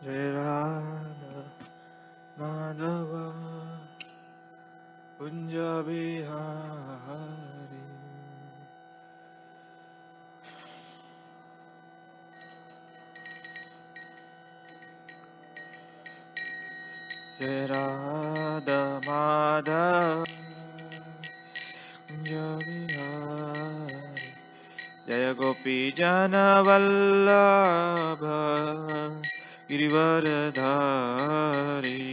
Jai Radha Madhava Kunja Bihari. Jai Radha Madhava Kunja Bihari. Jaya Gopi Jana Vallabha Girivaradhari.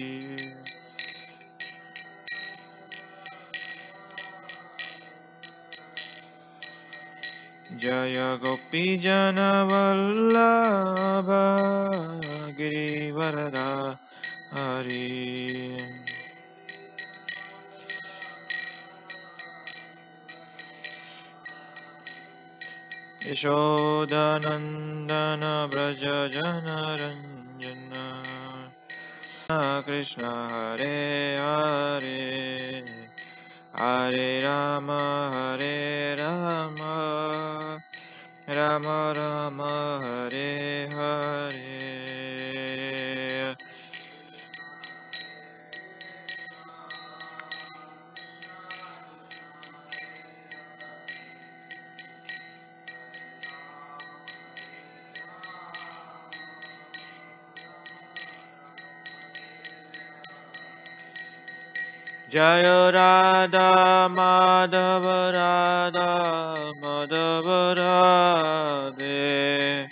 Jaya Gopi Jana Vallabha Girivaradhari. Yashodanandana Braja Jana Ranjana Krishna Hare Hare Hare Rama Hare Rama Rama Rama Hare Hare. Jaya Radha Madhava Radha Madhava Radhe.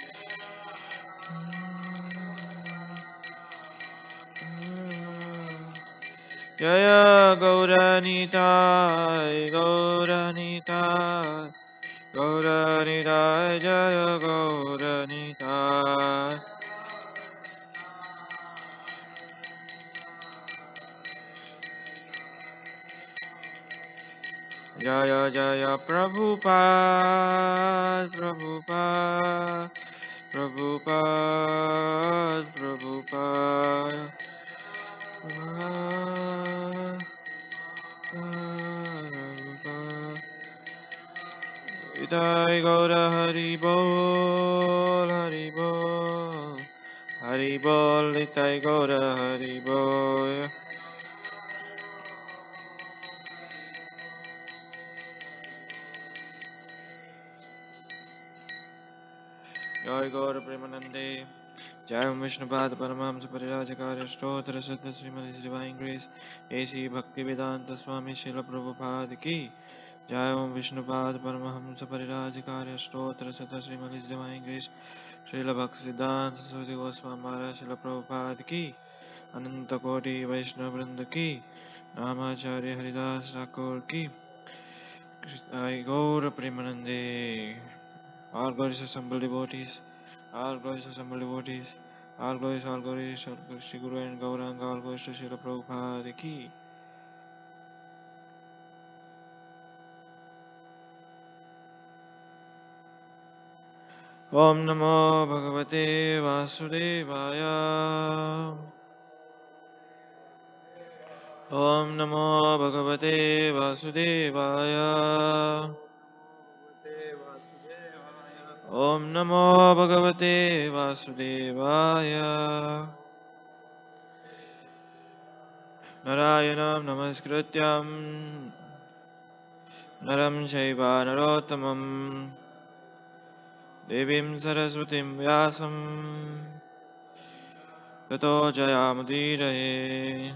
Jaya Gauranitai Gauranitai Gauranitai Jaya Gauranitai. Jaya Jaya Prabhupada Prabhupada Prabhupada Prabhupada. Itai Gaura Hari Bol Hari Bol Hari Bol Itai Gaura Hari Bol. Jai Gaura Premanande. Jai Om Vishnupad Paramahamsa Parijajakarya Stotra Siddha Srimad His Divine Grace A.C. Bhaktivedanta Swami Srila Prabhupada Ki. Jai Om Vishnupad Paramahamsa Parijajakarya Stotra Siddha Srimad His Divine Grace Srila Bhaktivedanta Swami Goswami Maharaj Srila Prabhupada Ki. Ananta Koti Vaishnava Vrinda Ki. Namacharya Haridas Thakur Ki. Jai Gaura Premanande. All glories assembled devotees. All glories assembled devotees. All glories, Shri Guru and Gauranga, all glories to Srila Prabhupada Ki. Om Namo Bhagavate Vasudevaya. Om Namo Bhagavate Vasudevaya. Om Namo Bhagavate Vasudevaya. Narayanam Namaskrityam Naram Chaiva Narottamam Devim Saraswatim Vyasam Tato Jayamudiraye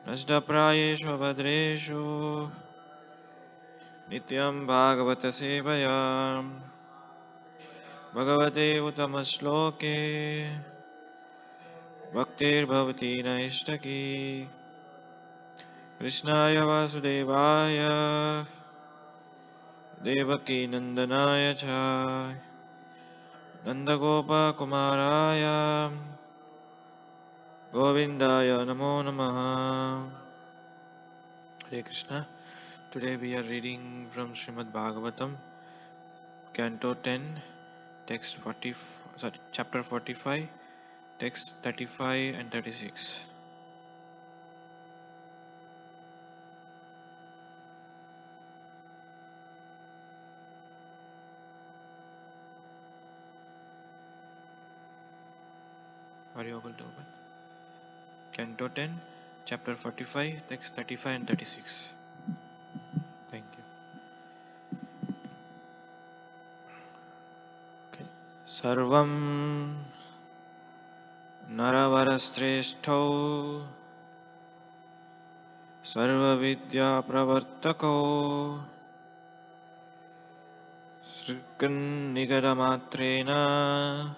Nashtaprayeshu Bhadreshu Nityam Bhagavata Sevayam Bhagavate Utamashloke Bhaktir Bhavati Naishtaki Krishnaya Vasudevaya Devaki Nandanaya Cha Nandagopa Kumaraya Govindaya Namo Namaha. Hare Krishna. Today we are reading from Srimad Bhagavatam, Canto 10, text 40, chapter 45, text 35 and 36. Are you able to open? Canto 10, chapter 45, text 35 and 36. Thank you. Okay. Sarvam Naravarashrestho Sarvavidya Pravartako Srikan Nigadamatrena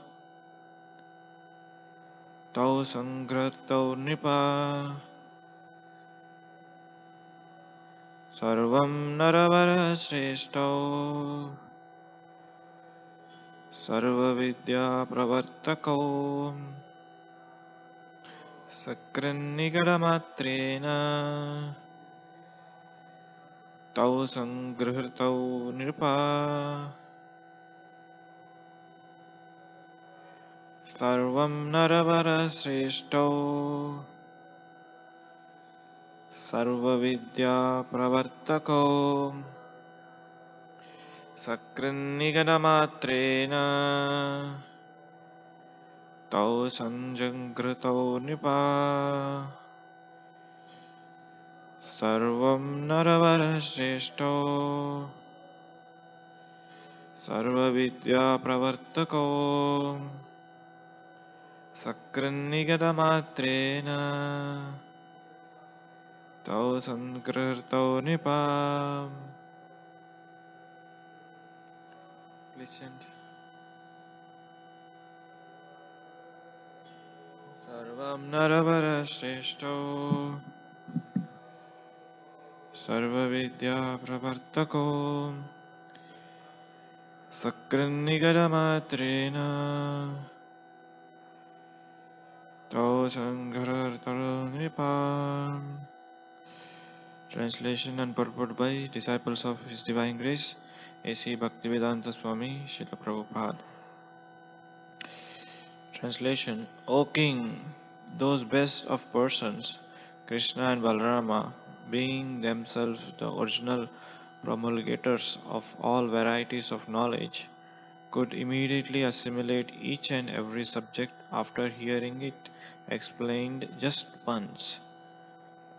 Tau Sangratau Nipa Sarvam Naravarashrestho Sarvavidya Pravartako Sakrannigadamatrena Tau Sangrhtau Nirpa Sarvam Naravarashrestho Sarvavidya Pravartako Sakrannigadamatrena Tau Sanjangritau Nipa Sarvam Naravarashrestho Sarvavidya Pravartako Sakrannigadamatrena Tau Sangrhtau Nipa. Listen. Sarvam Naravarashrestho Sarvavidya Pravartako Sakrannigadamatrena Tau Sangrhtau Nipa. Translation and purport by disciples of His Divine Grace, A.C. Bhaktivedanta Swami Srila Prabhupada. Translation: O King, those best of persons, Krishna and Balarama, being themselves the original promulgators of all varieties of knowledge, could immediately assimilate each and every subject after hearing it explained just once.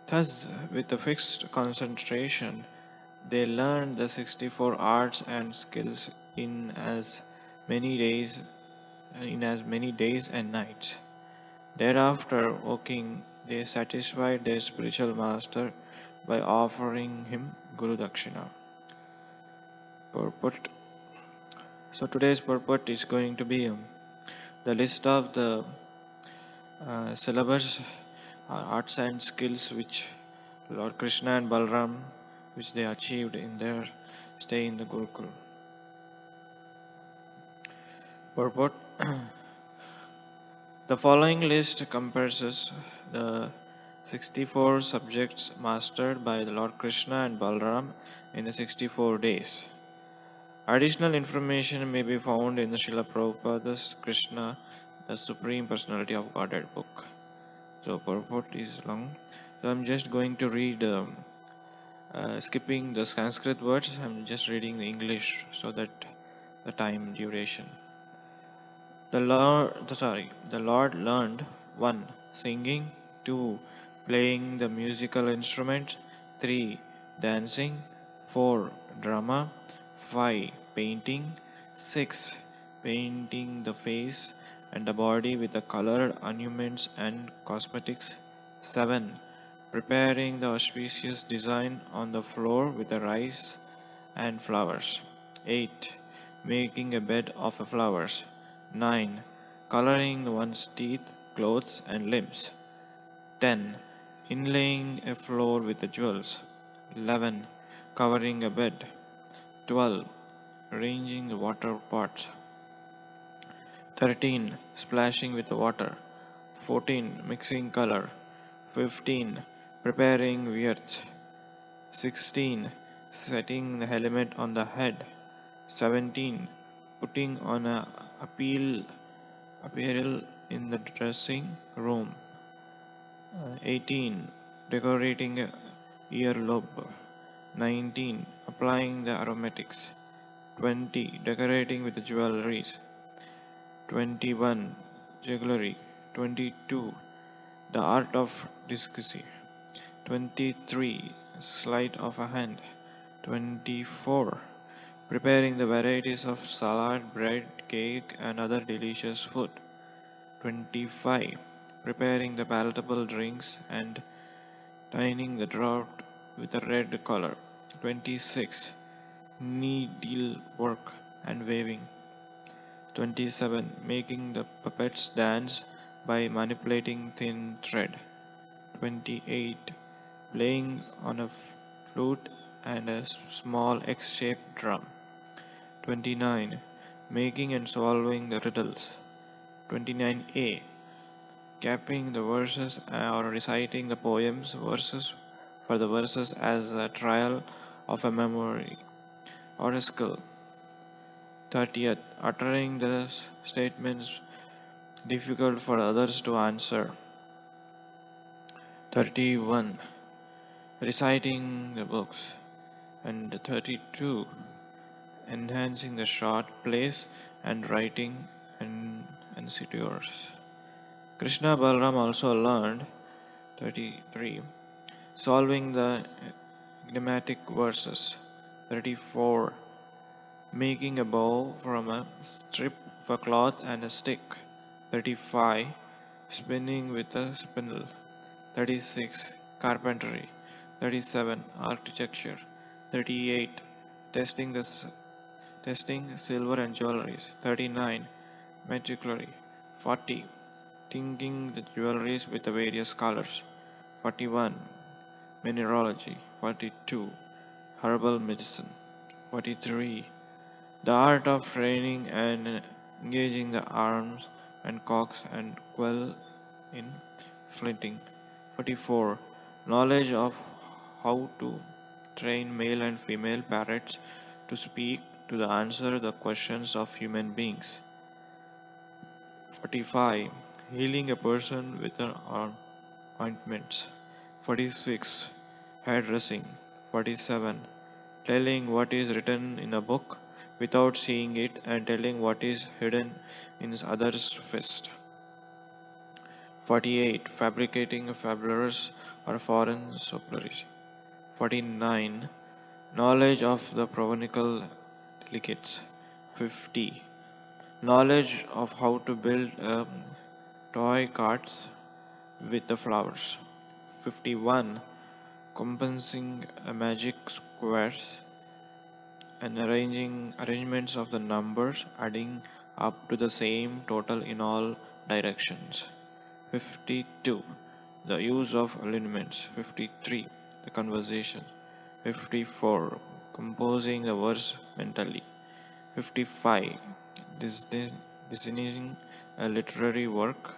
Thus, with a fixed concentration, they learned the 64 arts and skills in as many days and nights. Thereafter, O King, they satisfied their spiritual master by offering him Guru Dakshina. Purport. So today's purport is going to be the list of the syllabus, arts and skills which Lord Krishna and Balram, which they achieved in their stay in the Gurukul. Purport. The following list comprises the 64 subjects mastered by the Lord Krishna and Balram in the 64 days. Additional information may be found in the Srila Prabhupada's Krishna, the Supreme Personality of Godhead book. So purport is long. So I'm just going to read, skipping the Sanskrit words. I'm just reading the English so that the time duration. The Lord learned 1. Singing, 2. Playing the musical instrument, 3. Dancing, 4. Drama, 5. Painting, 6. Painting the face and the body with the colored ornaments and cosmetics, 7. Preparing the auspicious design on the floor with the rice and flowers, 8. Making a bed of flowers, 9. Coloring one's teeth, clothes, and limbs. 10. Inlaying a floor with the jewels. 11. Covering a bed. 12. Arranging the water pots. 13. Splashing with the water. 14. Mixing color. 15. Preparing wreaths. 16. Setting the helmet on the head. 17. Putting on a apparel in the dressing room. 18. Decorating a earlobe. 19. Applying the aromatics. 20. Decorating with the jewelries. 21. Jewelry. 22. The art of discussing. 23. Sleight of a hand. 24. Preparing the varieties of salad, bread, cake, and other delicious food. 25. Preparing the palatable drinks and dyeing the draught with a red color. 26. Needlework and weaving. 27. Making the puppets dance by manipulating thin thread. 28. Playing on a flute and a small X-shaped drum. 29. Making and solving the riddles. 29a. Capping the verses or reciting the poems verses for the verses as a trial of a memory or a skill. 30th. Uttering the statements difficult for others to answer. 31. Reciting the books. And 32. Enhancing the short plays and writing and citations. Krishna Balaram also learned 33. Solving the enigmatic verses. 34. Making a bow from a strip of a cloth and a stick. 35. Spinning with a spindle. 36. Carpentry. 37. Architecture. 38. Testing silver and jewelries. 39. Metrically. 40. Tinking the jewelries with the various colors. 41. Mineralogy. 42. Herbal medicine. 43. The art of training and engaging the arms and cocks and quill in flinting. 44. Knowledge of how to train male and female parrots to speak to the answer the questions of human beings. 45. Healing a person with an ointments. 46. Hairdressing. 47. Telling what is written in a book without seeing it and telling what is hidden in others' fist. 48. Fabricating a fabulous or foreign supplies. 49. Knowledge of the provincial delicates. 50. Knowledge of how to build toy carts with the flowers. 51. Compensing a magic squares and arrangements of the numbers adding up to the same total in all directions. 52. The use of lineaments. 53. The conversation. 54. Composing a verse mentally. 55. Designing a literary work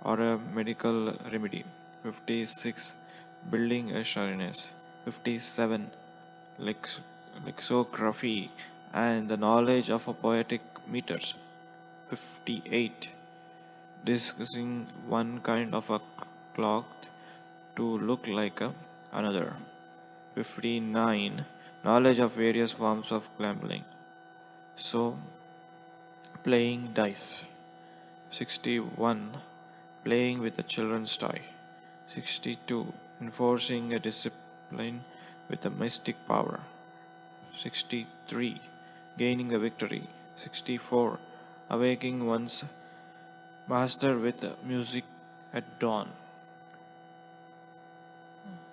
or a medical remedy. 56. Building a shyness. 57. Lexicography and the knowledge of a poetic meters. 58. Discussing one kind of a cloth to look like another. 59. Knowledge of various forms of gambling. So, playing dice. 61. Playing with a children's toy. 62. Enforcing a discipline with a mystic power. 63. Gaining the victory. 64. Awaking one's master with music at dawn.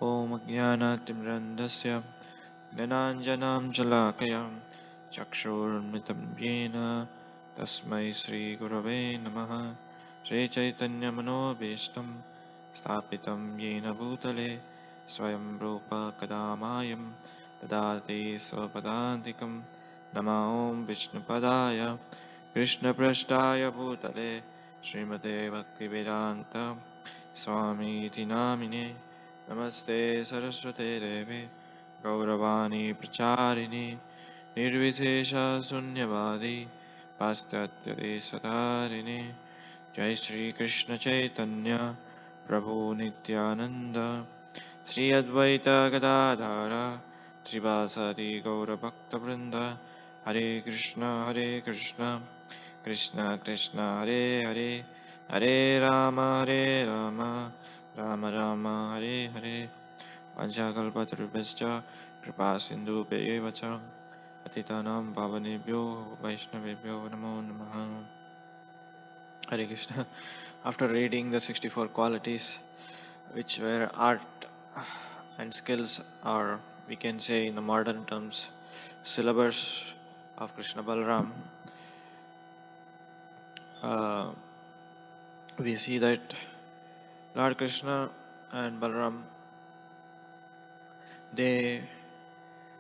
Om Jnanatimrandasya Gnananjanam Jalakayam Chakshurmitam Yena Tasmai Sri Gurave Namaha Sri Chaitanya Manobishtam Stapitam Yena Bhutale Swayam Rupa Kadamayam Tadati Svapadantikam Nama Om Vishnupadaya Krishna Prashtaya Bhutale Srimate Bhaktivedanta Swami Iti Namine Namaste Saraswate Devi Gauravani Pracharini Nirvishesha Sunyavadi Pastatya Satarini Jai Shri Krishna Chaitanya Prabhu Nityananda Sri Advaita Gadadhara Srivasadi Gaura Bhakta Vrinda Hare Krishna Krishna Krishna Hare Hare Hare Rama, Rama Rama, Hare Hare. Vanchakalpatarubhascha, Kripa Sindhu Peyevacha, Patitanam Pavanebhyo, Vaishnavebhyo, Namo Namaha. Hare Krishna. After reading the 64 qualities, which were art and skills, or we can say in the modern terms, syllabus of Krishna Balaram, uh, we see that Lord Krishna and Balaram, they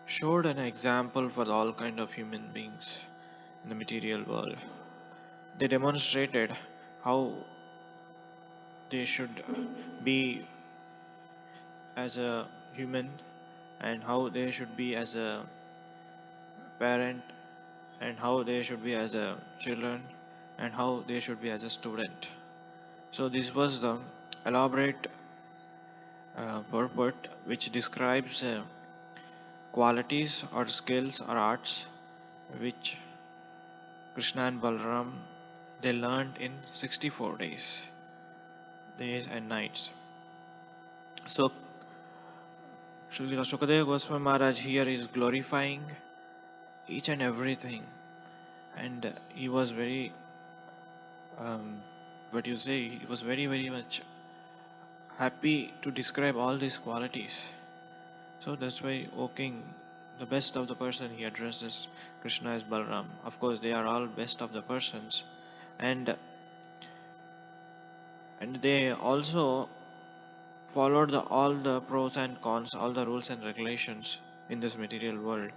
showed an example for all kind of human beings in the material world. They demonstrated how they should be as a human and how they should be as a parent and how they should be as a children and how they should be as a student. So this was the elaborate purport which describes qualities or skills or arts which Krishna and Balaram they learned in 64 days and nights. So Srila Sukadeva Goswami Maharaj here is glorifying each and everything, and he was very what you say, he was very much happy to describe all these qualities. So that's why, O King, the best of the person, he addresses Krishna as Balaram. Of course, they are all best of the persons, and they also followed all the pros and cons, all the rules and regulations in this material world.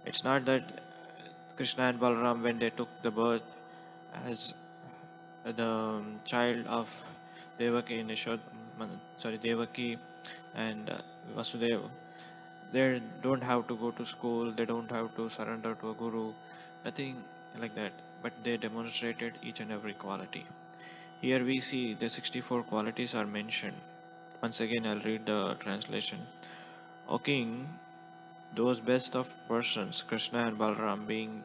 It's not that Krishna and Balaram, when they took the birth as the child of Devaki and Devaki and Vasudeva, they don't have to go to school, they don't have to surrender to a guru, nothing like that. But they demonstrated each and every quality. Here we see the 64 qualities are mentioned. Once again, I'll read the translation. O King, those best of persons, Krishna and Balaram, being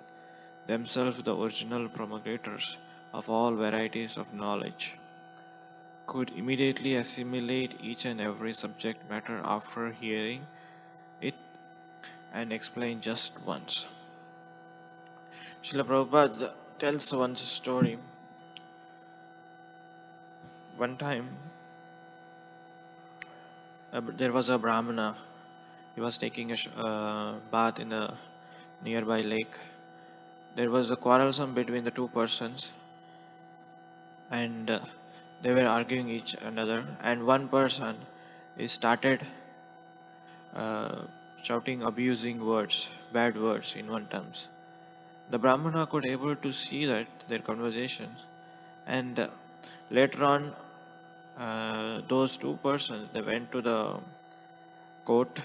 themselves the original promulgators of all varieties of knowledge, could immediately assimilate each and every subject matter after hearing it and explain just once. Srila Prabhupada tells one story. One time, there was a Brahmana. He was taking a bath in a nearby lake. There was a quarrelsome between the two persons, and they were arguing each another. And one person started uh, shouting abusing words, bad words in one terms. The Brahmana could able to see that their conversations, and later on, those two persons they went to the court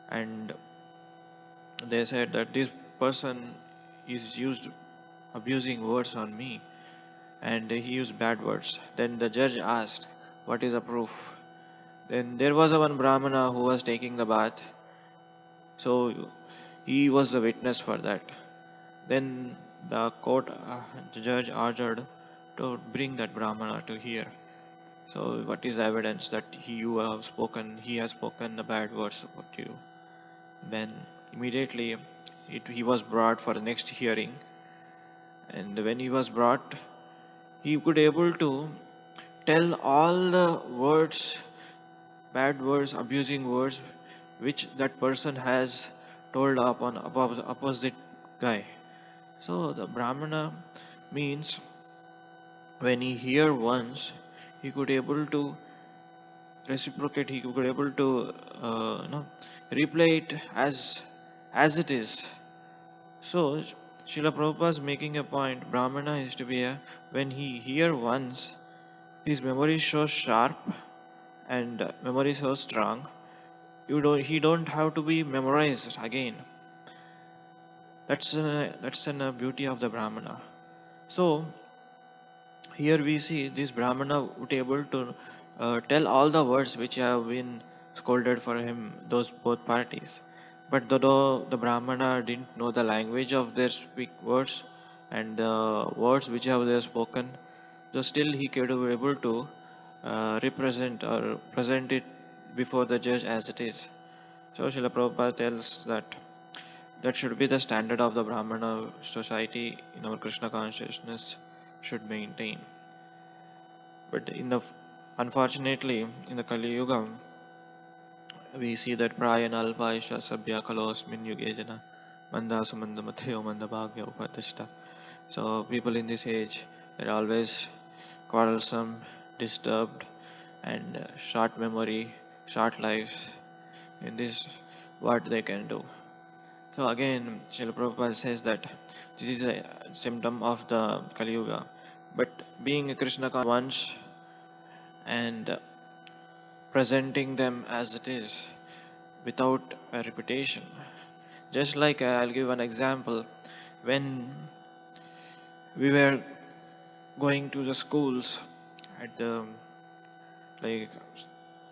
and they said that this person is used abusing words on me and he used bad words. Then the judge asked, what is the proof? Then there was a one Brahmana who was taking the bath, so he was the witness for that. Then the court the judge ordered to bring that Brahmana to hear. So what is the evidence that he has spoken the bad words about you? Then immediately he was brought for the next hearing, and when he was brought, he could able to tell all the words, bad words, abusing words, which that person has told upon opposite guy. So the Brahmana means when he hear once, he could able to reciprocate. He could able to replay it as it is. So Srila Prabhupada is making a point. Brahmana is to be a when he hear once, his memory is so sharp and memory is so strong. He don't have to be memorized again. That's a beauty of the Brahmana. So here we see this Brahmana would able to tell all the words which have been scolded for him, those both parties. But though the Brahmana didn't know the language of their speak words and the words which have they spoken, though still he could be able to represent or present it before the judge as it is. So Srila Prabhupada tells that that should be the standard of the Brahmana society in our Krishna consciousness should maintain. But unfortunately, in the Kali Yuga, we see that Prayan Alpaisha Sabhya Kalosmin Yugejana Mandasu Mandamateo Mandabhagya Upadishta. So people in this age are always quarrelsome, disturbed, and short memory, short lives. In this, what they can do. So again, Srila Prabhupada says that this is a symptom of the Kali Yuga. But being a Krishna once and presenting them as it is without a repetition. Just like I'll give an example. When we were going to the schools at the like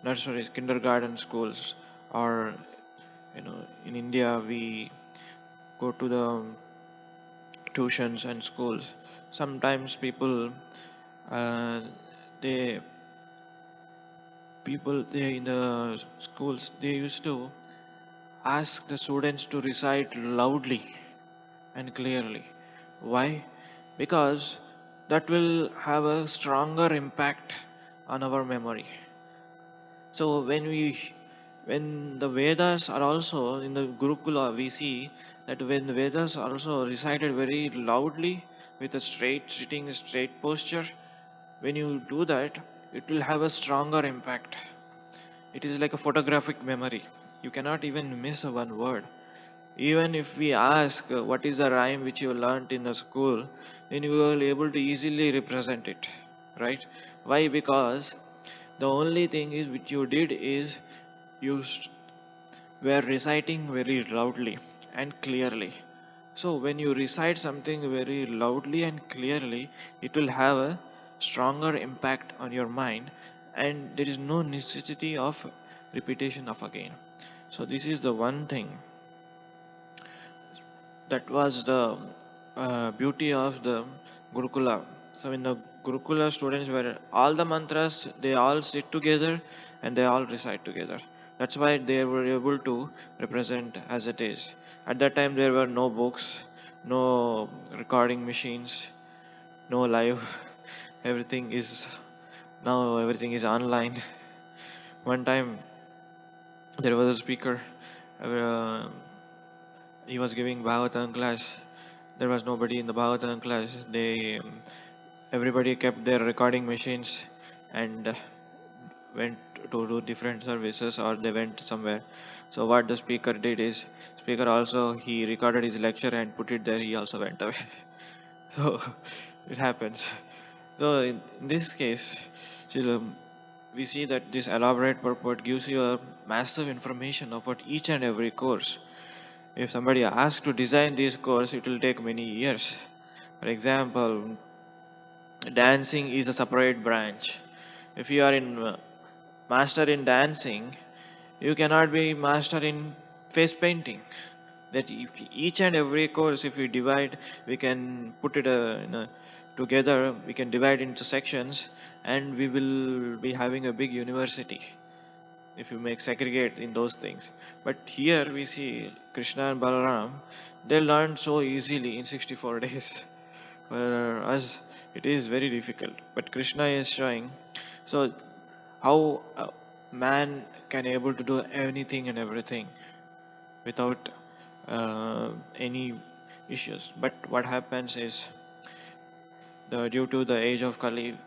nurseries, kindergarten schools, or in India we go to the tuitions and schools. Sometimes uh, they they in the schools they used to ask the students to recite loudly and clearly. Why? Because that will have a stronger impact on our memory. So when the Vedas are also in the Gurukula, we see that when the Vedas are also recited very loudly with a straight posture, when you do that, it will have a stronger impact. It is like a photographic memory. You cannot even miss one word. Even if we ask what is the rhyme which you learnt in the school, then you will be able to easily represent it, right? Why? Because the only thing is which you did is you were reciting very loudly and clearly. So when you recite something very loudly and clearly, it will have a stronger impact on your mind, and there is no necessity of repetition of again. So this is the one thing that was the beauty of the Gurukula. So in the Gurukula, students were all the mantras, they all sit together and they all recite together. That's why they were able to represent as it is. At that time, there were no books, no recording machines, no live. Everything is now everything is online. One time, there was a speaker. Uh, he was giving Bhagavatam class. There was nobody in the Bhagavatam class. Everybody kept their recording machines and went to do different services, or they went somewhere. So what the speaker did is, speaker also he recorded his lecture and put it there. He also went away. So it happens. So in this case, still, we see that this elaborate purport gives you a massive information about each and every course. If somebody asks to design this course, it will take many years. For example, dancing is a separate branch. If you are in master in dancing, you cannot be master in face painting. That each and every course, if we divide, we can put it together. We can divide into sections, and we will be having a big university if you make segregate in those things. But here we see Krishna and Balaram, they learn so easily in 64 days. For us, it is very difficult. But Krishna is showing so how a man can able to do anything and everything without any issues. But what happens is due to the age of Kali,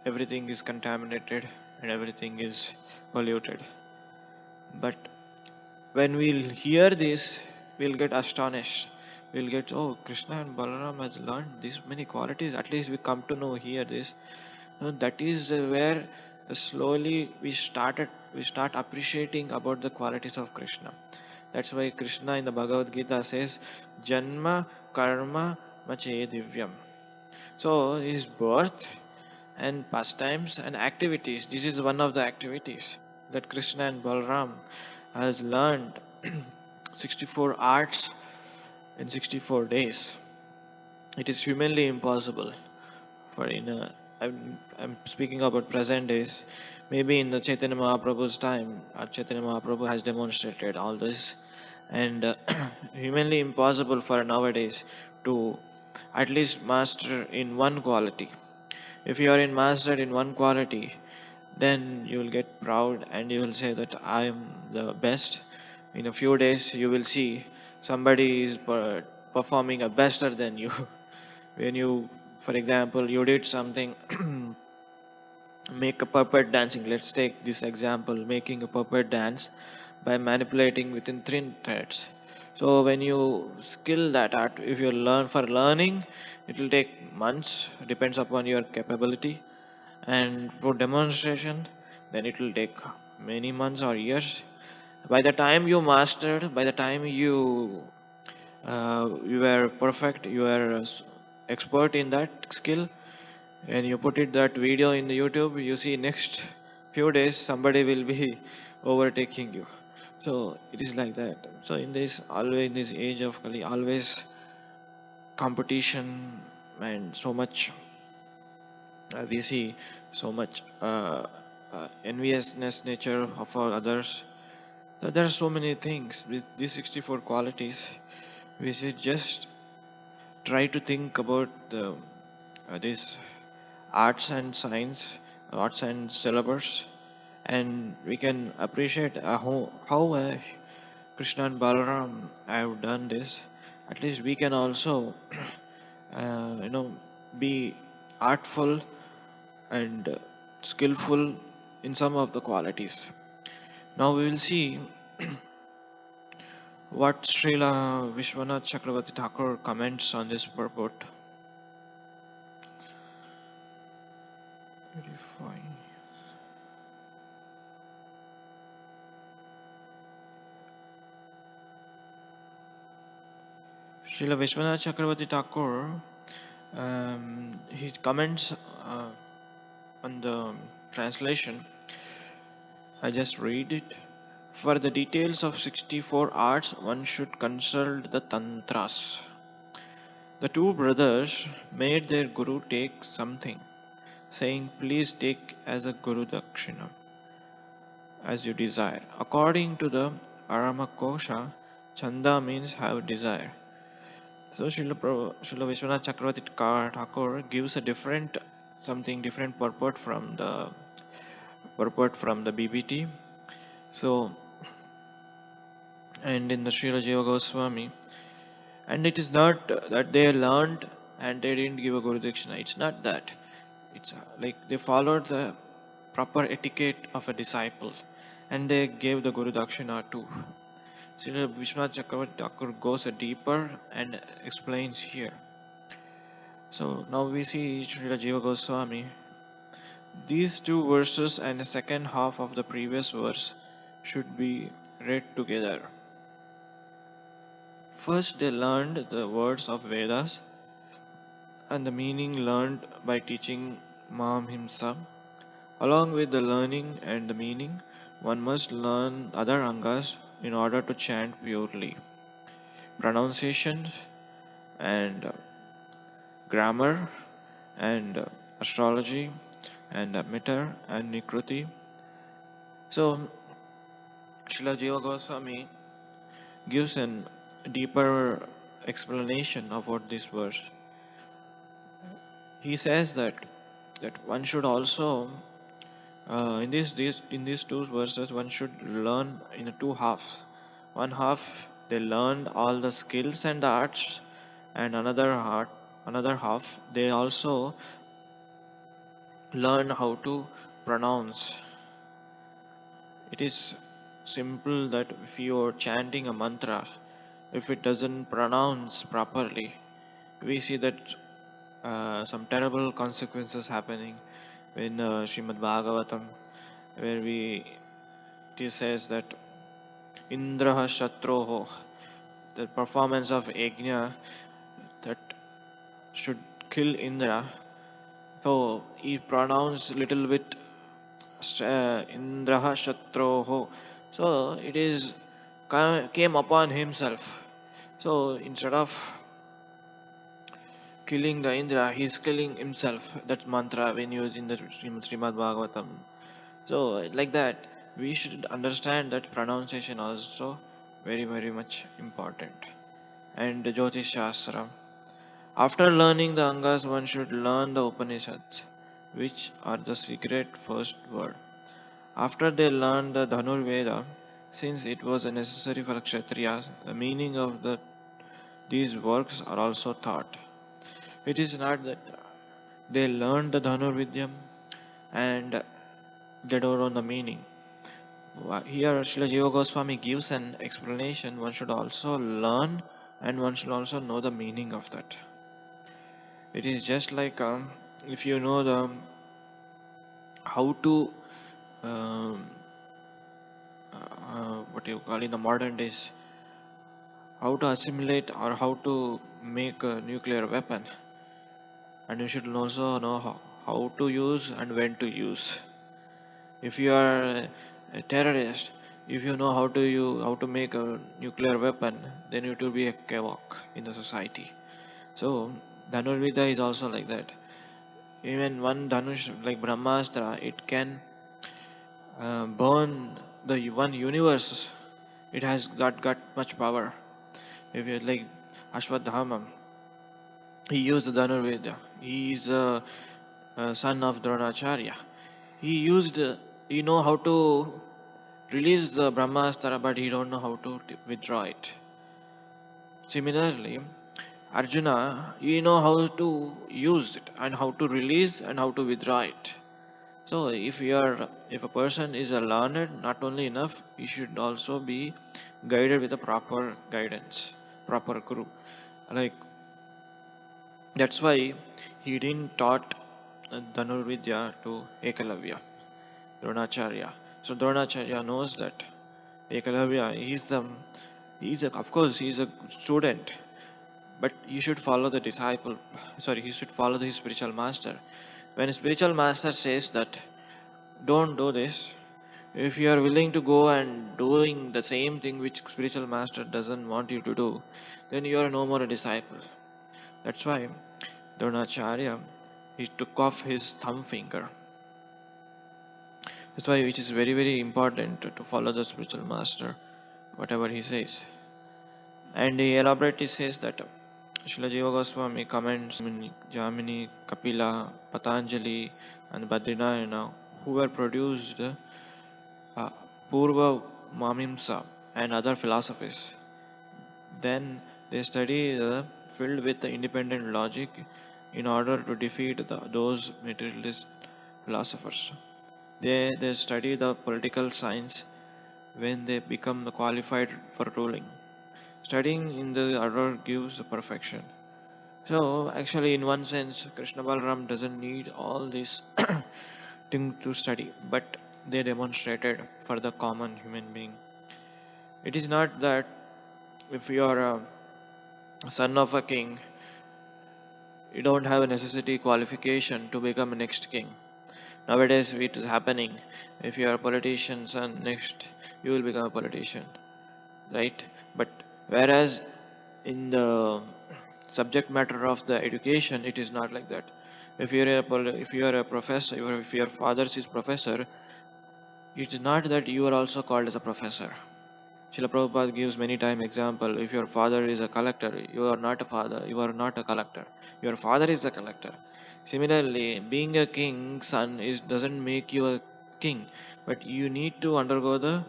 everything is contaminated and everything is polluted. But when we'll hear this, we'll get astonished. We'll get, oh, Krishna and Balaram has learned these many qualities. At least we come to know here this. So that is where slowly we start appreciating about the qualities of Krishna. That's why Krishna in the Bhagavad Gita says, Janma Karma Mache Divyam. So his birth and pastimes and activities. This is one of the activities that Krishna and Balram has learned 64 arts in 64 days. It is humanly impossible for in I'm speaking about present days. Maybe in the Chaitanya Mahaprabhu's time, Chaitanya Mahaprabhu has demonstrated all this, and humanly impossible for nowadays to at least master in one quality. If you are in mastered in one quality, then you will get proud and you will say that I am the best. In a few days, you will see somebody is performing a better than you. When you, for example, you did something, make a puppet dancing. Let's take this example, making a puppet dance by manipulating within thin threads. So when you skill that art, if you learn for learning, it will take months, depends upon your capability. And for demonstration, then it will take many months or years. By the time you mastered, by the time you were perfect, you were expert in that skill, and you put it that video in the YouTube, you see next few days somebody will be overtaking you. So it is like that. So in this always in this age of Kali, always competition and so much we see so much enviousness nature of all others. There are so many things with these 64 qualities. We should just try to think about this arts and science, arts and syllabus, and we can appreciate how Krishna and Balaram have done this. At least we can also, be artful and skillful in some of the qualities. Now we will see what Srila Vishwanath Chakravarti Thakur comments on this purport. Very fine. Srila Vishwanath Chakravarti Thakur, he comments on the translation. I just read it. For the details of 64 arts, one should consult the Tantras. The two brothers made their guru take something, saying, please take as a guru dakshina, as you desire. According to the Aramakosha, Chanda means have desire. So Srila Vishwanath Chakravarti Thakur gives a different purport from the BBT. So, and in the Srila Jiva Goswami, and it is not that they learned and they didn't give a Guru Dakshina. It's not that. It's like they followed the proper etiquette of a disciple and they gave the Guru Dakshina too. Srila Vishwanath Chakravarti Thakur goes deeper and explains here. So now we see Srila Jiva Goswami. These two verses and the second half of the previous verse should be read together. First, they learned the words of Vedas and the meaning learned by teaching Mahamhimsa. Along with the learning and the meaning, one must learn other angas in order to chant purely. Pronunciations and grammar and astrology and meter and nikruti. So, Srila Jiva Goswami gives a deeper explanation about this verse. He says that one should also in these two verses one should learn in two halves. One half they learned all the skills and the arts, and another half they also learn how to pronounce. It is simple that if you are chanting a mantra, if it doesn't pronounce properly, we see that some terrible consequences happening in Srimad Bhagavatam, where it says that Indraha Shatroho, the performance of Yajna that should kill Indra. So he pronounced little bit Indraha Shatroho. So it is came upon himself. So instead of killing the Indra, he's killing himself. That mantra when used in the Srimad Bhagavatam. So, like that, we should understand that pronunciation also very, very much important. And the Jyotish Shastra. After learning the Angas, one should learn the Upanishads, which are the secret first word. After they learned the Dhanurveda, since it was necessary for Kshatriyas, the meaning of these works are also taught. It is not that they learned the Dhanurvidyam and they don't know the meaning. Here, Srila Jiva Goswami gives an explanation. One should also learn and one should also know the meaning of that. It is just like if you know the how to um, what you call in the modern days, how to assimilate or how to make a nuclear weapon, and you should also know how to use and when to use. If you are a terrorist, if you know how to make a nuclear weapon, then it will be a havoc in the society. So Dhanurvidya is also like that. Even one Dhanush like Brahmastra, it can burn the one universe. It has got much power. If you like Ashwadhama, he used the Dhanurvedya. He is a son of Dronacharya. He used, he know how to release the Brahmastra, but he don't know how to withdraw it. Similarly, Arjuna, he know how to use it and how to release and how to withdraw it. So if a person is a learned, not only enough, he should also be guided with a proper guidance, proper guru. Like that's why he didn't taught Dhanurvidya to Ekalavya, Dronacharya. So Dronacharya knows that Ekalavya of course he's a student, but you should follow the disciple. Sorry, he should follow his spiritual master. When a spiritual master says that don't do this, if you are willing to go and doing the same thing which spiritual master doesn't want you to do, then you are no more a disciple. That's why Dronacharya, he took off his thumb finger. That's why which is very, very important to follow the spiritual master, whatever he says. And he elaborately says that Srila Jiva Goswami comments Jamini, Kapila, Patanjali, and Badrinayana, who were produced Purva Mamimsa and other philosophies. Then they study the filled with the independent logic in order to defeat those materialist philosophers. They study the political science when they become qualified for ruling. Studying in the order gives perfection. So actually, in one sense, Krishna Balaram doesn't need all this thing to study, but they demonstrated for the common human being. It is not that if you are a son of a king, you don't have a necessity qualification to become a next king. Nowadays, it is happening. If you are a politician, son, next you will become a politician, right? But whereas in the subject matter of the education, it is not like that. If you are a professor, or if your father is professor, it is not that you are also called as a professor. Srila Prabhupada gives many time example. If your father is a collector, you are not a father, you are not a collector. Your father is a collector. Similarly, being a king's son doesn't make you a king, but you need to undergo the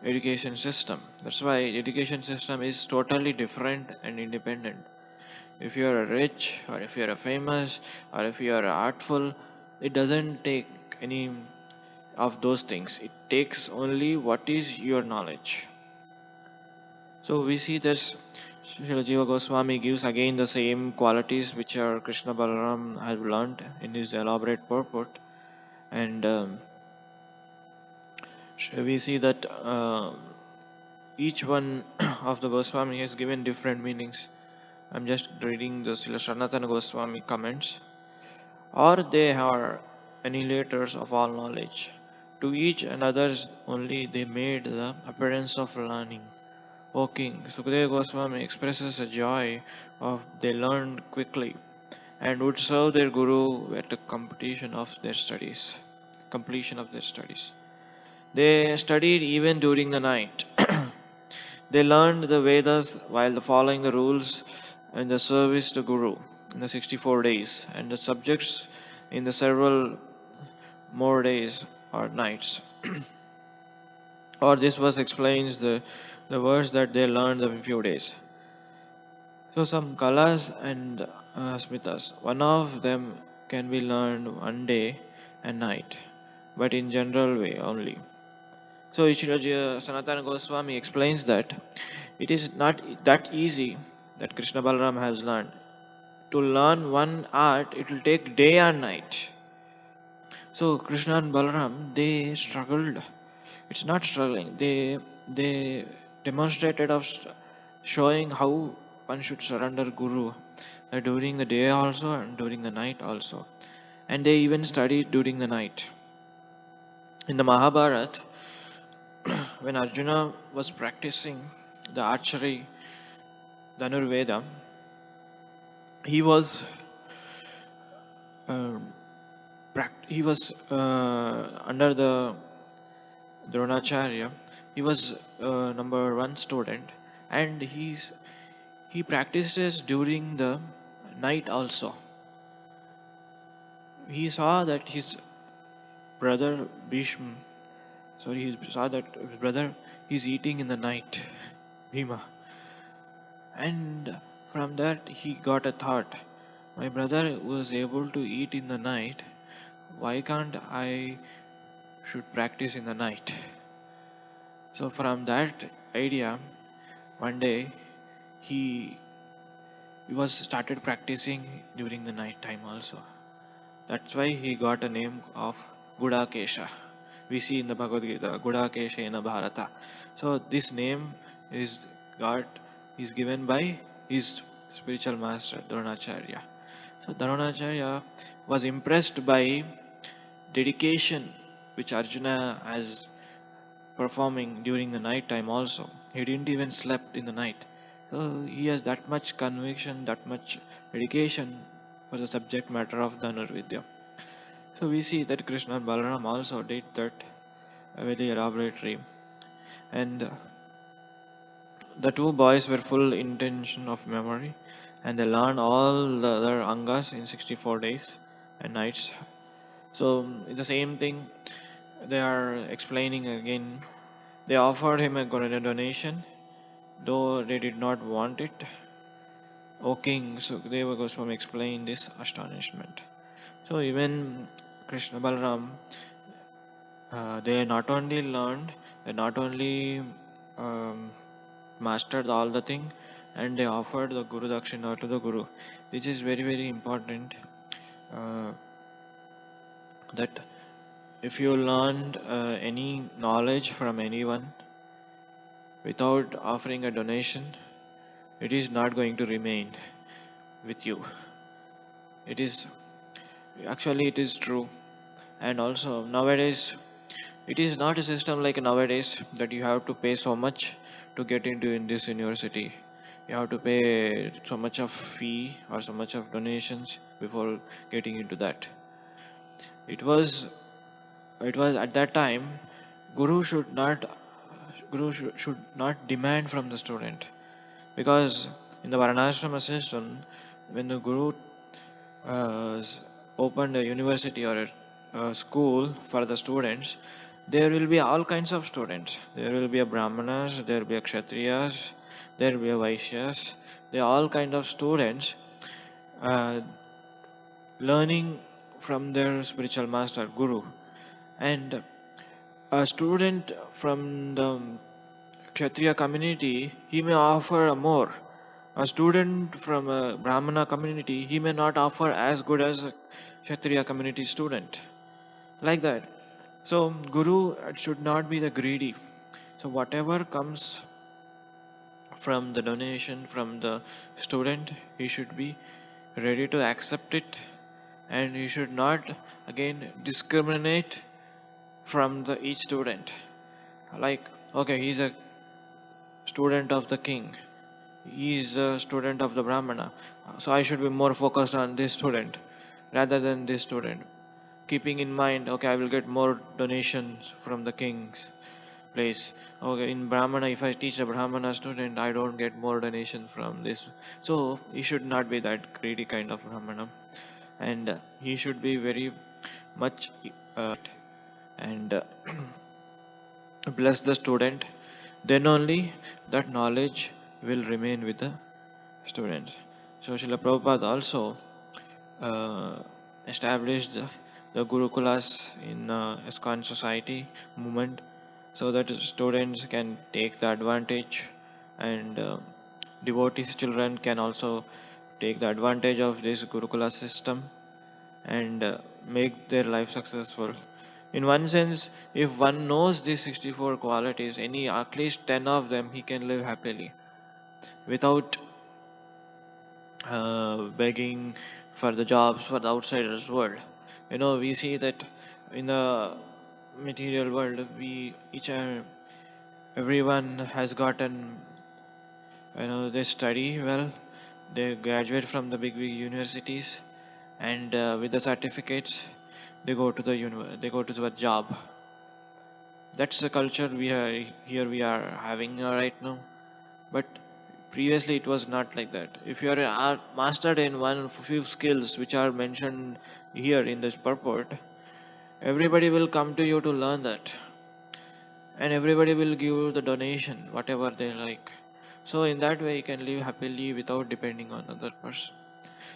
education system. That's why education system is totally different and independent. If you are rich or if you are famous or if you are artful, it doesn't take any of those things. It takes only what is your knowledge. So we see this Srila Jiva Goswami gives again the same qualities which are Krishna Balaram have learned in his elaborate purport, and we see that each one of the Goswami has given different meanings. I'm just reading the Srila Sanatana Goswami comments. Or they are annihilators of all knowledge. To each and others only they made the appearance of learning. O King, Sukadeva Goswami expresses a joy of they learned quickly. and would serve their guru at the completion of their studies. Completion of their studies. They studied even during the night. They learned the Vedas while following the rules in the service to Guru in the 64 days, and the subjects in the several more days or nights. Or this verse explains the words that they learned in few days. So some kalas and smritas, one of them can be learned one day and night, but in general way only. So Ishiraja Sanatana Goswami explains that it is not that easy that Krishna Balaram has learned. To learn one art, it will take day and night. So Krishna and Balaram, they struggled. It's not struggling. They demonstrated of showing how one should surrender Guru during the day also and during the night also. And they even studied during the night. In the Mahabharata, when Arjuna was practicing the archery, Dhanurveda, he was uh, under the Dronacharya. He was number one student, and he practices during the night also. He saw that his brother Bhishma, he saw that his brother is eating in the night, Bhima, and from that he got a thought. My brother was able to eat in the night. Why can't I should practice in the night? So from that idea, one day he was started practicing during the night time also. That's why he got a name of Gudakesha. We see in the Bhagavad Gita, Gudakesha in Bharata. So this name is given by his spiritual master Dronacharya. So Dronacharya was impressed by dedication which Arjuna has performing during the night time also. He didn't even slept in the night. So he has that much conviction, that much dedication for the subject matter of Dhanurvidya. So we see that Krishna and Balaram also did that very elaborately. And the two boys were full intention of memory, and they learned all the other angas in 64 days and nights. So it's the same thing they are explaining again. They offered him a donation, though they did not want it. O king, Sukadeva Goswami explained this astonishment. So even Krishna Balaram, they not only learned, they not only um, mastered all the thing, and they offered the Guru Dakshina to the Guru. This is very very important. Uh, that if you learned any knowledge from anyone without offering a donation, it is not going to remain with you. It is it is true. And also nowadays it is not a system like nowadays that you have to pay so much to get into in this university. You have to pay so much of fee or so much of donations before getting into that. It was at that time guru should not should not demand from the student, because in the Varnashrama system, when the guru opened a university or a school for the students, there will be all kinds of students. There will be a brahmanas, there will be a kshatriyas, there will be a vaishyas. There are all kind of students uh, learning from their spiritual master guru, and a student from the kshatriya community, he may offer a more. A student from a brahmana community, he may not offer as good as a kshatriya community student, like that. So guru should not be the greedy. So whatever comes from the donation from the student, he should be ready to accept it, and he should not again discriminate from the each student. Like, okay, he's a student of the king, he is a student of the Brahmana, so I should be more focused on this student rather than this student. Keeping in mind, okay, I will get more donations from the king's place. Okay, in Brahmana, if I teach a Brahmana student, I don't get more donations from this. So he should not be that greedy kind of Brahmana, and he should be very much and bless the student. Then only that knowledge will remain with the students. So Srila Prabhupada also established the Gurukulas in ISKCON society movement so that students can take the advantage and devotees children can also take the advantage of this Gurukula system and make their life successful. In one sense, if one knows these 64 qualities, any at least 10 of them, he can live happily without begging for the jobs for the outsiders world. We see that in the material world, we each and everyone has gotten, they study well, they graduate from the big universities, and with the certificates, they go to they go to the job. That's the culture we are having right now. But previously it was not like that. If you are mastered in one few skills which are mentioned here in this purport, everybody will come to you to learn that, and everybody will give you the donation whatever they like. So in that way you can live happily without depending on other person.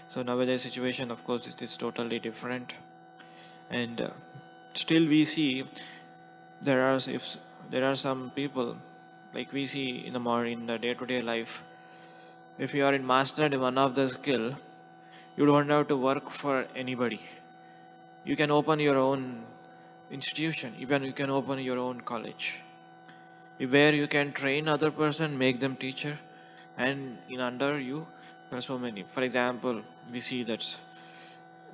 So nowadays situation, of course, it is totally different, and still we see there are if there are some people, like we see in the more in the day to day life. If you are in mastered in one of the skill, you don't have to work for anybody. You can open your own institution, even you can open your own college where you can train other person, make them teacher, and in under you there are so many. For example, we see that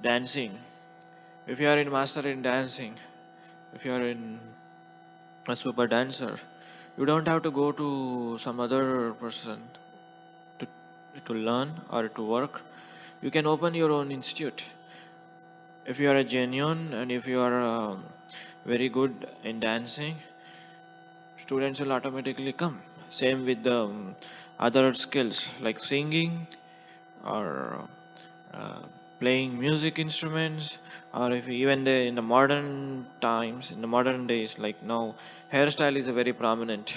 dancing. If you are in master in dancing, if you are in a super dancer, you don't have to go to some other person to to learn or to work. You can open your own institute. If you are a genuine and if you are very good in dancing, students will automatically come. Same with the other skills like singing or uh, playing music instruments, or if even in the modern times, in the modern days, like now, hairstyle is a very prominent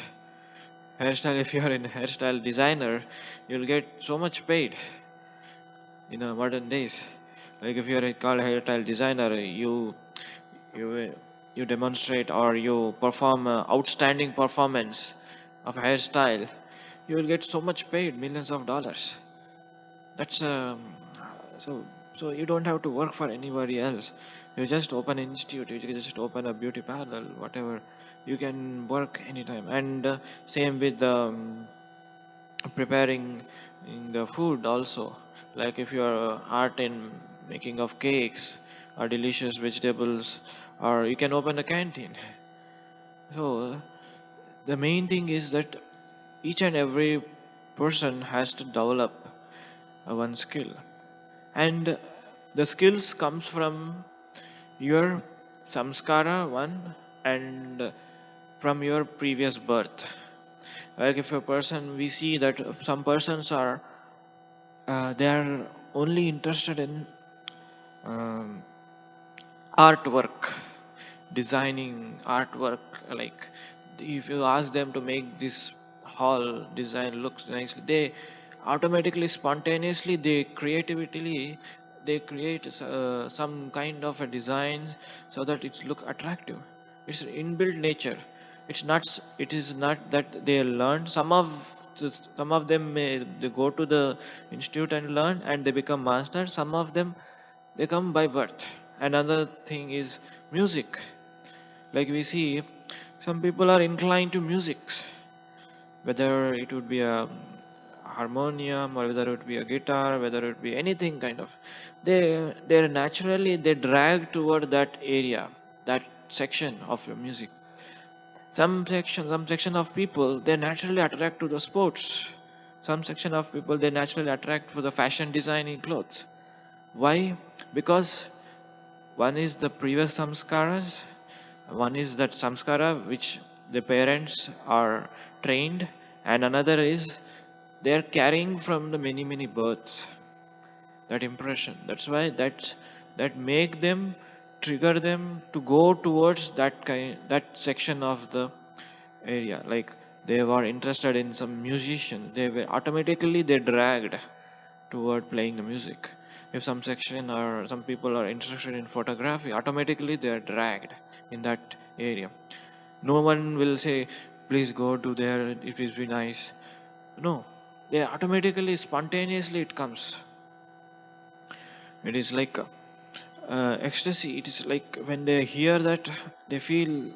hairstyle. If you are a hairstyle designer, you'll get so much paid in the modern days. Like if you are called hairstyle designer, you you demonstrate or you perform outstanding performance of hairstyle, you will get so much paid, millions of dollars. That's so so you don't have to work for anybody else. You just open an institute, you just open a beauty parlor, whatever. You can work anytime. And same with preparing in the food also. Like if you are art in making of cakes or delicious vegetables, or you can open a canteen. So the main thing is that each and every person has to develop one skill, and the skills comes from your samskara one, and from your previous birth. Like if a person, we see that some persons are they are only interested in um, artwork, designing artwork. Like if you ask them to make this hall design looks nicely, they automatically spontaneously they creatively they create some kind of a design so that it's look attractive. It's inbuilt nature. It is not that they learn. Some of them may they go to the institute and learn and they become master. Some of them they come by birth. Another thing is music. Like we see, some people are inclined to music, whether it would be a harmonium or whether it would be a guitar, whether it would be anything kind of. They're naturally they drag toward that area, that section of your music. Some section of people they naturally attract to the sports. some section of people, they naturally attract for the fashion designing clothes. Why? Because one is the previous samskaras, one is that samskara which the parents are trained, and another is they are carrying from the many births that impression. That's why that make them, trigger them to go towards that section of the area. Like they were interested in some musician, they were automatically they dragged toward playing the music. If some section or some people are interested in photography, automatically they are dragged in that area. No one will say, please go to there, it will be nice. No, they automatically, spontaneously it comes. It is like ecstasy. It is like when they hear that, they feel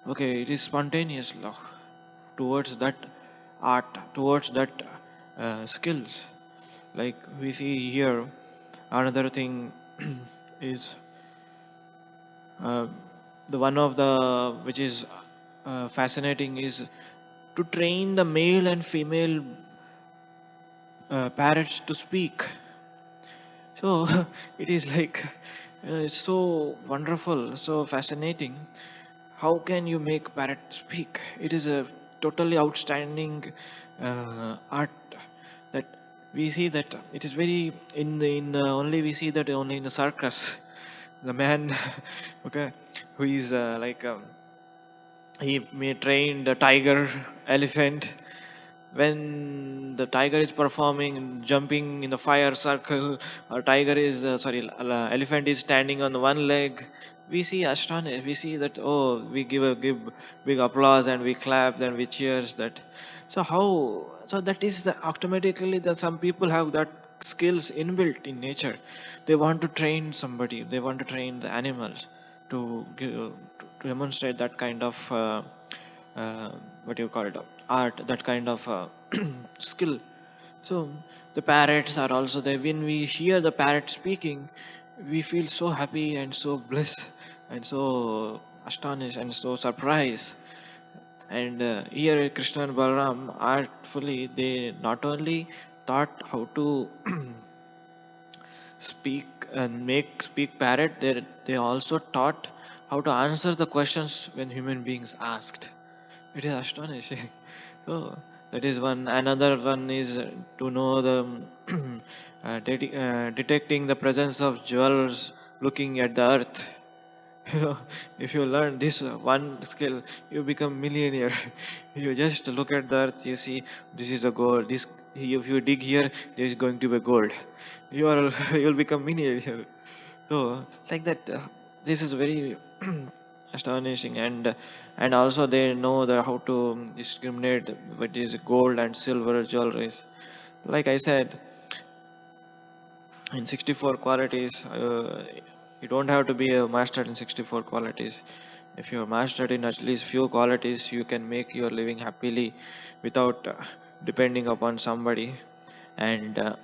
okay. It is spontaneous love towards that art, towards that skills. Like we see here, another thing is uh, the one of the which is fascinating is to train the male and female parrots to speak. So it is like it's so wonderful, so fascinating. How can you make parrot speak? It is a totally outstanding art that we see that it is very in the only we see that only in the circus. The man, okay, who is he may train the tiger, elephant. When the tiger is performing, jumping in the fire circle, or tiger is elephant is standing on one leg, we see astonished. We see that, oh, we give big applause and we clap and we cheers that. So how? So that is the automatically that some people have that skills inbuilt in nature. They want to train somebody. They want to train the animals to give, to demonstrate that kind of what do you call it, art, that kind of skill. So the parrots are also there. When we hear the parrot speaking, we feel so happy and so bliss and so astonished and so surprised. And here Krishna and Balaram artfully, they not only taught how to speak and make speak parrot, they also taught how to answer the questions when human beings asked. It is astonishing. So that is one. Another one is to know the detecting the presence of jewels looking at the earth. You know, if you learn this one skill, you become millionaire. You just look at the earth, you see this is a gold. This if you dig here, there is going to be gold. You are you'll become millionaire. So like that, this is very astonishing, and also they know the how to discriminate what is gold and silver jewelries. Like I said, in 64 qualities, you don't have to be a master in 64 qualities. If you're mastered in at least few qualities, you can make your living happily without depending upon somebody, and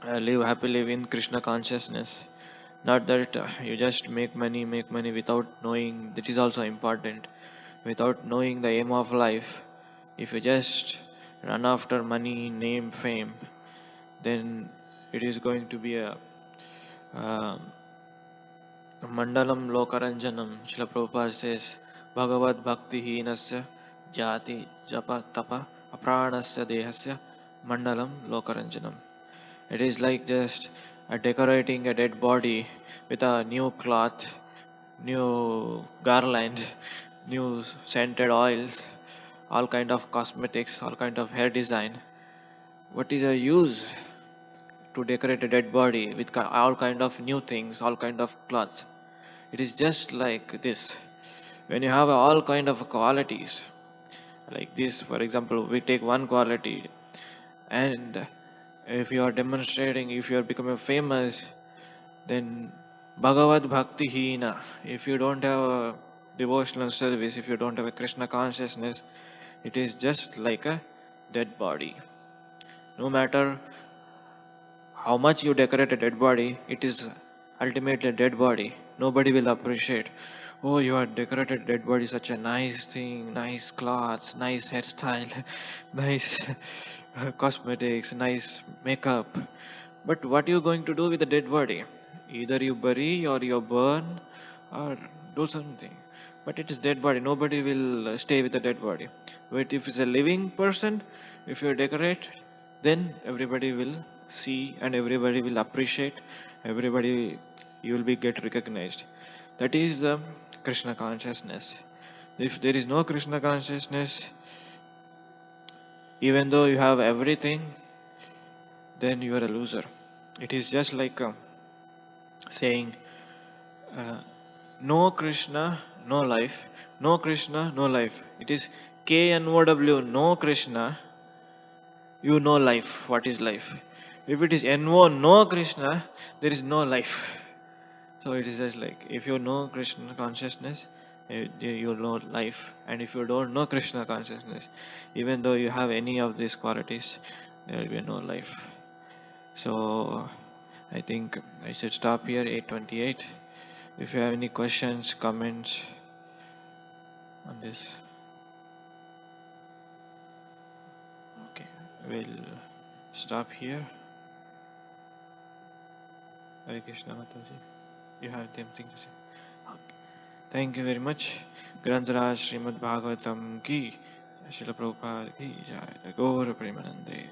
live happily in Krishna consciousness. Not that you just make money without knowing, that is also important. Without knowing the aim of life, if you just run after money, name, fame, then it is going to be a uh, mandalam lokaranjanam. Srila Prabhupada says, Bhagavad Bhakti Hinasya Jati Japa Tapa Apranasya Dehasya Mandalam Lokaranjanam. It is like just decorating a dead body with a new cloth, new garland, new scented oils, all kind of cosmetics, all kind of hair design. What is the use to decorate a dead body with all kind of new things, all kind of clothes? It is just like this. When you have all kind of qualities, like this, for example, we take one quality, and if you are demonstrating, if you are becoming famous, then Bhagavad Bhakti Hina, if you don't have a devotional service, if you don't have a Krishna consciousness, it is just like a dead body. No matter how much you decorate a dead body, it is ultimately a dead body. Nobody will appreciate. Oh, you are decorated dead body, such a nice thing, nice clothes, nice hairstyle, nice cosmetics, nice makeup. But what are you going to do with the dead body? Either you bury or you burn or do something. But it is dead body. Nobody will stay with the dead body. But if it's a living person, if you decorate, then everybody will see and everybody will appreciate. Everybody, you will be get recognized. That is the Krishna consciousness. If there is no Krishna consciousness, even though you have everything, then you are a loser. It is just like saying, uh, no Krishna, no life. No Krishna, no life. It is KNOW, no Krishna, you know life. What is life? If it is NO, no Krishna, there is no life. So it is just like if you know Krishna consciousness, you know life. And if you don't know Krishna consciousness, even though you have any of these qualities, there will be no life. So I think I should stop here, 8:28. If you have any questions, comments on this, okay, we'll stop here. Hare Krishna Mataji. You have something to say? Okay. Thank you very much. Grantaraj Srimad Bhagavatam ki, Srila Prabhupada ki jai. Gaur Premanande.